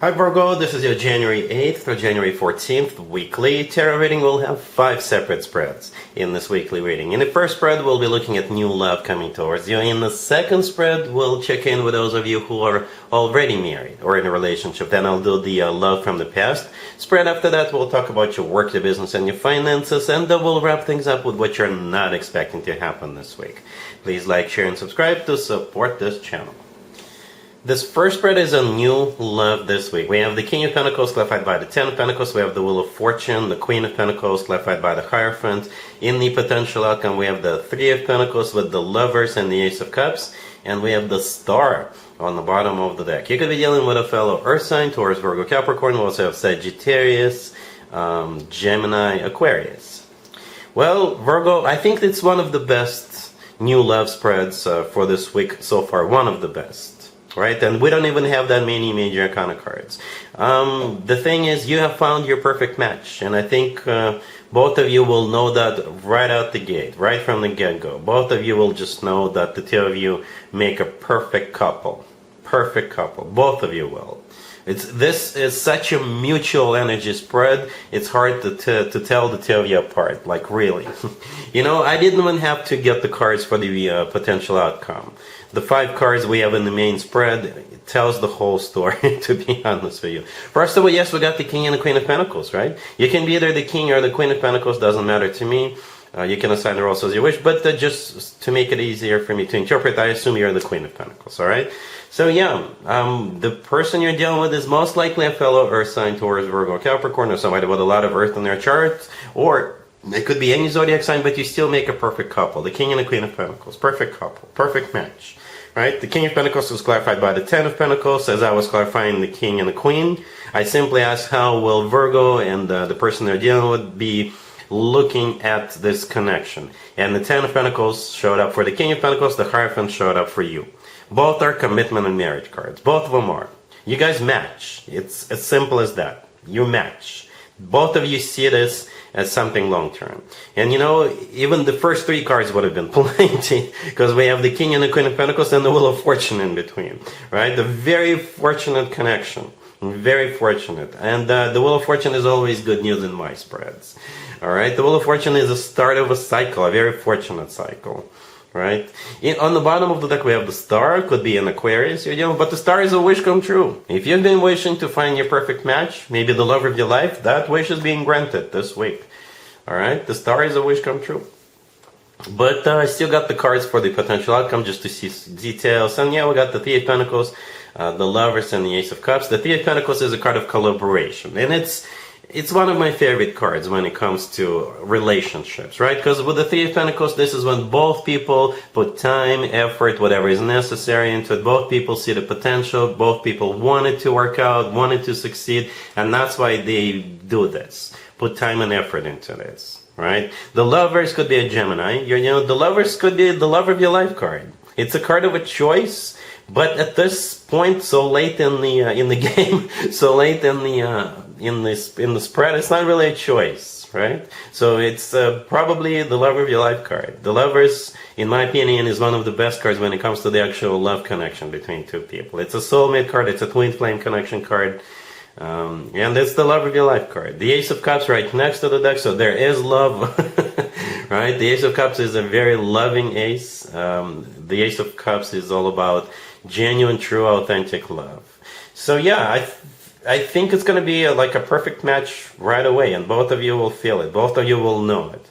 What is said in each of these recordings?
Hi Virgo, this is your January 8th or January 14th weekly tarot reading. We'll have 5 separate spreads in this weekly reading. In the first spread, we'll be looking at new love coming towards you. In the second spread, we'll check in with those of you who are already married or in a relationship. Then I'll do the love from the past spread. After that, we'll talk about your work, your business, and your finances. And then we'll wrap things up with what you're not expecting to happen this week. Please like, share, and subscribe to support this channel. This first spread is a new love this week. We have the King of Pentacles clarified by the Ten of Pentacles. We have the Wheel of Fortune, the Queen of Pentacles clarified by the Hierophant. In the potential outcome, we have the Three of Pentacles with the Lovers and the Ace of Cups. And we have the Star on the bottom of the deck. You could be dealing with a fellow Earth sign, Taurus, Virgo, Capricorn. We also have Sagittarius, Gemini, Aquarius. Well, Virgo, I think it's one of the best new love spreads for this week so far. One of the best. Right, and we don't even have that many major arcana cards. The thing is, you have found your perfect match, and I think both of you will know that right out the gate, right from the get-go. Both of you will just know that the two of you make a perfect couple. Perfect couple. Both of you will. This is such a mutual energy spread, it's hard to tell the two of you apart, like really. You know, I didn't even have to get the cards for the potential outcome. The 5 cards we have in the main spread tells the whole story, to be honest with you. First of all, yes, we got the King and the Queen of Pentacles, right? You can be either the King or the Queen of Pentacles, doesn't matter to me. You can assign the roles as you wish, but just to make it easier for me to interpret, I assume you're the Queen of Pentacles, alright? So yeah, the person you're dealing with is most likely a fellow Earth sign, Taurus, Virgo, Capricorn, or somebody with a lot of Earth in their chart, or it could be any zodiac sign, but you still make a perfect couple. The King and the Queen of Pentacles, perfect couple, perfect match. Right? The King of Pentacles was clarified by the Ten of Pentacles. As I was clarifying the King and the Queen, I simply asked how will Virgo and the person they're dealing with be looking at this connection. And the Ten of Pentacles showed up for the King of Pentacles, the Hierophant showed up for you. Both are commitment and marriage cards. Both of them are. You guys match. It's as simple as that. You match. Both of you see this as something long-term. And you know, even the first 3 cards would have been plenty, because we have the King and the Queen of Pentacles and the Wheel of Fortune in between, right? The very fortunate connection. Very fortunate. And the Wheel of Fortune is always good news in my spreads. Alright? The Wheel of Fortune is the start of a cycle, a very fortunate cycle. Right? On the bottom of the deck we have the Star, could be an Aquarius, but the Star is a wish come true. If you've been wishing to find your perfect match, maybe the love of your life, that wish is being granted this week. Alright? The Star is a wish come true. But I still got the cards for the potential outcome just to see details. And yeah, we got the Three of Pentacles, the Lovers, and the Ace of Cups. The Three of Pentacles is a card of collaboration. And it's one of my favorite cards when it comes to relationships, right? Because with the Three of Pentacles, this is when both people put time, effort, whatever is necessary into it. Both people see the potential. Both people want it to work out, want it to succeed. And that's why they do this. Put time and effort into this, right? The Lovers could be a Gemini. The Lovers could be the love of your life card. It's a card of a choice. But at this point, so late in the game, so late in the spread, it's not really a choice, right? So it's probably the love of your life card. The Lovers, in my opinion, is one of the best cards when it comes to the actual love connection between two people. It's a soulmate card. It's a twin flame connection card. And it's the love of your life card. The Ace of Cups right next to the deck, so there is love. Right? The Ace of Cups is a very loving ace. The Ace of Cups is all about genuine, true, authentic love. So yeah, I think it's going to be like a perfect match right away, and both of you will feel it. Both of you will know it.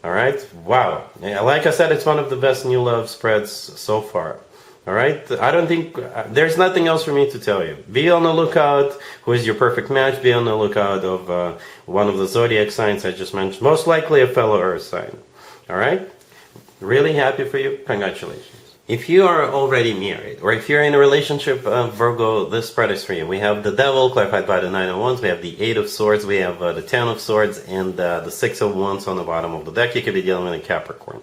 Alright? Wow. Like I said, it's one of the best new love spreads so far. Alright? I don't think... there's nothing else for me to tell you. Be on the lookout who is your perfect match. Be on the lookout of one of the zodiac signs I just mentioned. Most likely a fellow Earth sign. Alright? Really happy for you. Congratulations. If you are already married, or if you're in a relationship, Virgo, this spread is for you. We have the Devil, clarified by the Nine of Wands. We have the Eight of Swords. We have the Ten of Swords, and the Six of Wands on the bottom of the deck. You could be dealing with a Capricorn.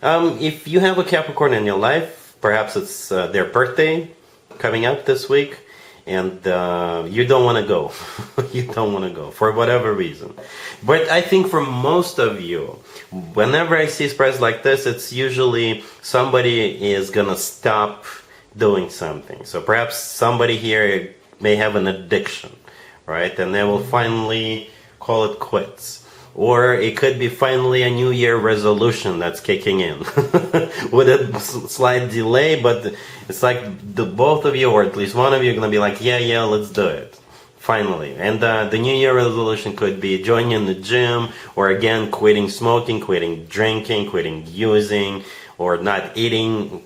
If you have a Capricorn in your life, perhaps it's their birthday coming up this week, and you don't want to go. You don't want to go, for whatever reason. But I think for most of you, whenever I see spreads like this, it's usually somebody is going to stop doing something. So perhaps somebody here may have an addiction, right? And they will finally call it quits. Or it could be finally a New Year resolution that's kicking in with a slight delay, but it's like the both of you, or at least one of you, are going to be like, yeah, let's do it. Finally. And the New Year resolution could be joining the gym, or again, quitting smoking, quitting drinking, quitting using, or not eating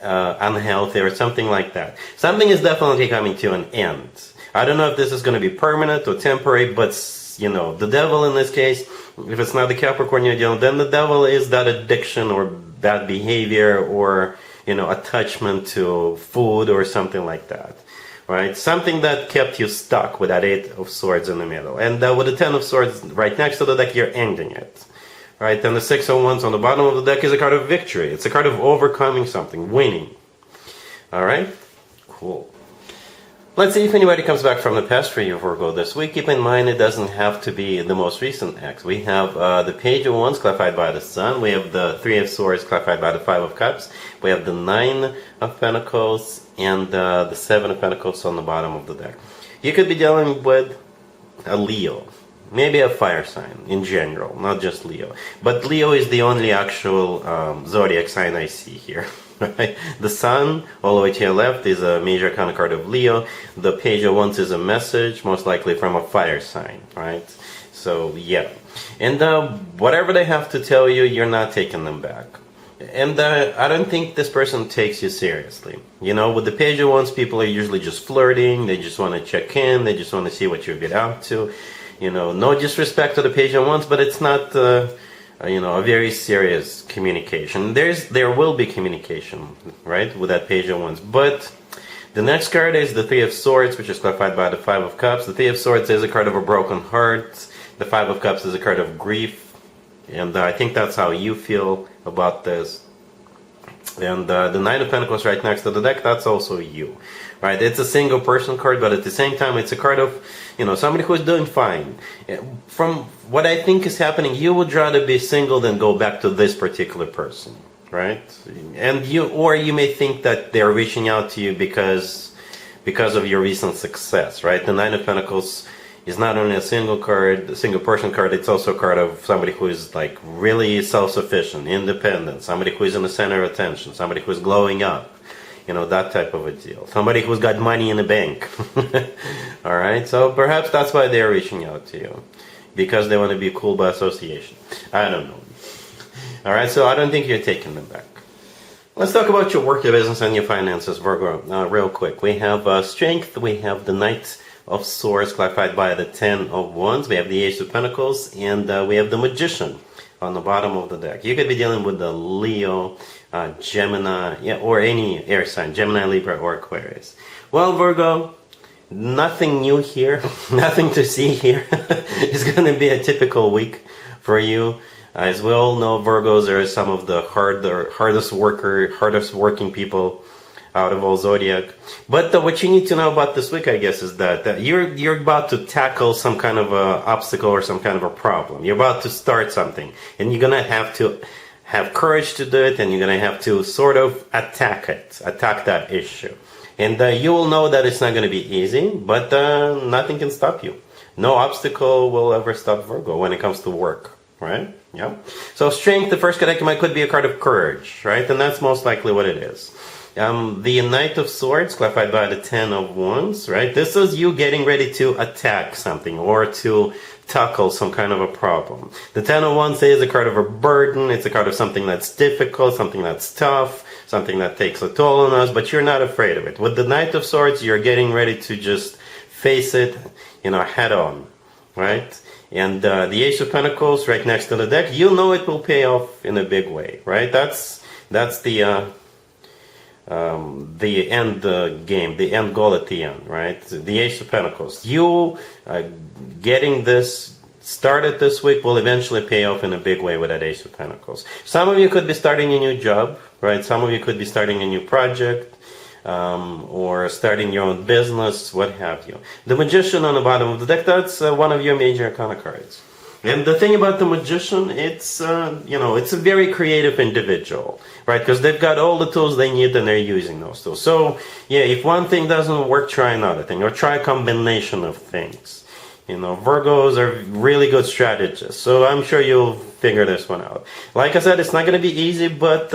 unhealthy, or something like that. Something is definitely coming to an end. I don't know if this is going to be permanent or temporary, but the devil in this case, if it's not the Capricorn you're dealing, then the devil is that addiction or bad behavior or, attachment to food or something like that, right? Something that kept you stuck with that Eight of Swords in the middle. And with the Ten of Swords right next to the deck, you're ending it, right? And the Six of Wands on the bottom of the deck is a card of victory. It's a card of overcoming something, winning. All right? Cool. Let's see if anybody comes back from the past for you, Virgo, this week. Keep in mind, it doesn't have to be the most recent ex. We have the Page of Wands clarified by the Sun. We have the Three of Swords clarified by the Five of Cups. We have the Nine of Pentacles and the Seven of Pentacles on the bottom of the deck. You could be dealing with a Leo. Maybe a fire sign in general, not just Leo. But Leo is the only actual zodiac sign I see here. Right? The Sun, all the way to your left, is a major arcana card of Leo. The Page of Wands is a message, most likely from a fire sign, right? So, yeah. And whatever they have to tell you, you're not taking them back. And I don't think this person takes you seriously. With the Page of Wands, people are usually just flirting. They just want to check in. They just want to see what you get up to. No disrespect to the Page of Wands, but it's not... a very serious communication. There will be communication, right, with that Page of Wands. But the next card is the Three of Swords, which is clarified by the Five of Cups. The Three of Swords is a card of a broken heart. The Five of Cups is a card of grief. And I think that's how you feel about this. And the Nine of Pentacles right next to the deck, that's also you. Right? It's a single person card, but at the same time, it's a card of, somebody who's doing fine. From what I think is happening, you would rather be single than go back to this particular person, right? And you may think that they're reaching out to you because of your recent success, right? The Nine of Pentacles is not only a single person card, it's also a card of somebody who is like really self-sufficient, independent, somebody who is in the center of attention, somebody who is glowing up. That type of a deal. Somebody who's got money in the bank. Alright, so perhaps that's why they're reaching out to you. Because they want to be cool by association. I don't know. Alright, so I don't think you're taking them back. Let's talk about your work, your business, and your finances, Virgo, real quick. We have strength, we have the Knight of Swords, clarified by the Ten of Wands. We have the Ace of Pentacles, and we have the Magician on the bottom of the deck. You could be dealing with the Leo, Gemini, or any air sign, Gemini, Libra, or Aquarius. Well, Virgo, nothing new here, nothing to see here. It's going to be a typical week for you. As we all know, Virgos are some of the hardest working people out of all zodiac. But what you need to know about this week, I guess, is that you're about to tackle some kind of a obstacle or some kind of a problem. You're about to start something, and you're gonna have to have courage to do it, and you're gonna have to sort of attack that issue. And you will know that it's not gonna be easy, but nothing can stop you. No obstacle will ever stop Virgo when it comes to work, right? Yeah. So strength, the first card could be a card of courage, right? And that's most likely what it is. The Knight of Swords, clarified by the Ten of Wands, right? This is you getting ready to attack something or to tackle some kind of a problem. The Ten of Wands is a card of a burden. It's a card of something that's difficult, something that's tough, something that takes a toll on us, but you're not afraid of it. With the Knight of Swords, you're getting ready to just face it, head on, right? And the Ace of Pentacles right next to the deck, you know it will pay off in a big way, right? That's the end game, the end goal at the end, right? The Ace of Pentacles. You getting this started this week will eventually pay off in a big way with that Ace of Pentacles. Some of you could be starting a new job, right? Some of you could be starting a new project, or starting your own business, what have you. The Magician on the bottom of the deck, that's one of your major arcana cards. And the thing about the magician, it's it's a very creative individual, right? Because they've got all the tools they need and they're using those tools. So yeah, if one thing doesn't work, try another thing or try a combination of things. Virgos are really good strategists, so I'm sure you'll figure this one out. Like I said, it's not going to be easy, but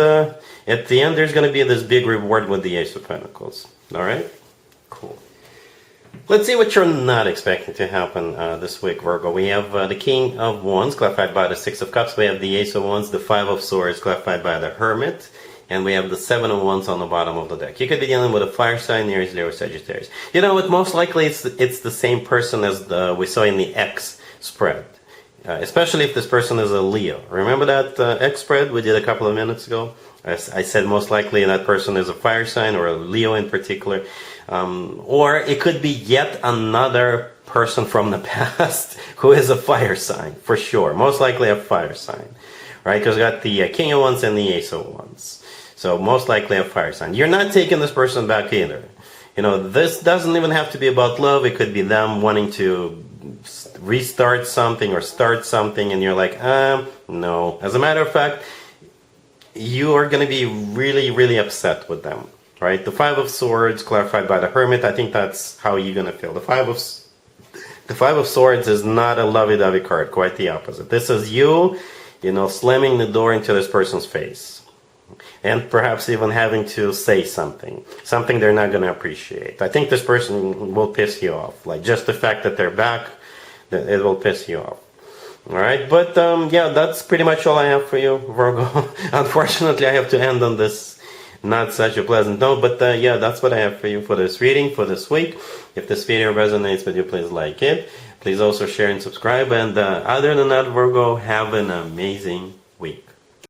at the end there's going to be this big reward with the Ace of Pentacles. All right? Cool. Let's see what you're not expecting to happen this week, Virgo. We have the King of Wands, clarified by the Six of Cups. We have the Ace of Wands, the Five of Swords, clarified by the Hermit. And we have the Seven of Wands on the bottom of the deck. You could be dealing with a fire sign, Aries, Leo, Sagittarius. You know what? Most likely it's the same person as we saw in the X spread. Especially if this person is a Leo. Remember that X spread we did a couple of minutes ago? I said most likely that person is a fire sign or a Leo in particular. Or it could be yet another person from the past who is a fire sign, for sure. Most likely a fire sign, right? Because we got the King of Wands and the Ace of Wands. So most likely a fire sign. You're not taking this person back either. This doesn't even have to be about love. It could be them wanting to restart something or start something and you're like, no. As a matter of fact, you are going to be really, really upset with them, right? The Five of Swords, clarified by the Hermit, I think that's how you're going to feel. The Five of Swords is not a lovey-dovey card, quite the opposite. This is you, slamming the door into this person's face. And perhaps even having to say something they're not going to appreciate. I think this person will piss you off. Like just the fact that they're back, it will piss you off. All right, but yeah, that's pretty much all I have for you, Virgo. Unfortunately, I have to end on this not such a pleasant note, but yeah, that's what I have for you for this reading for this week. If this video resonates with you, please like it. Please also share and subscribe. And other than that, Virgo, have an amazing week.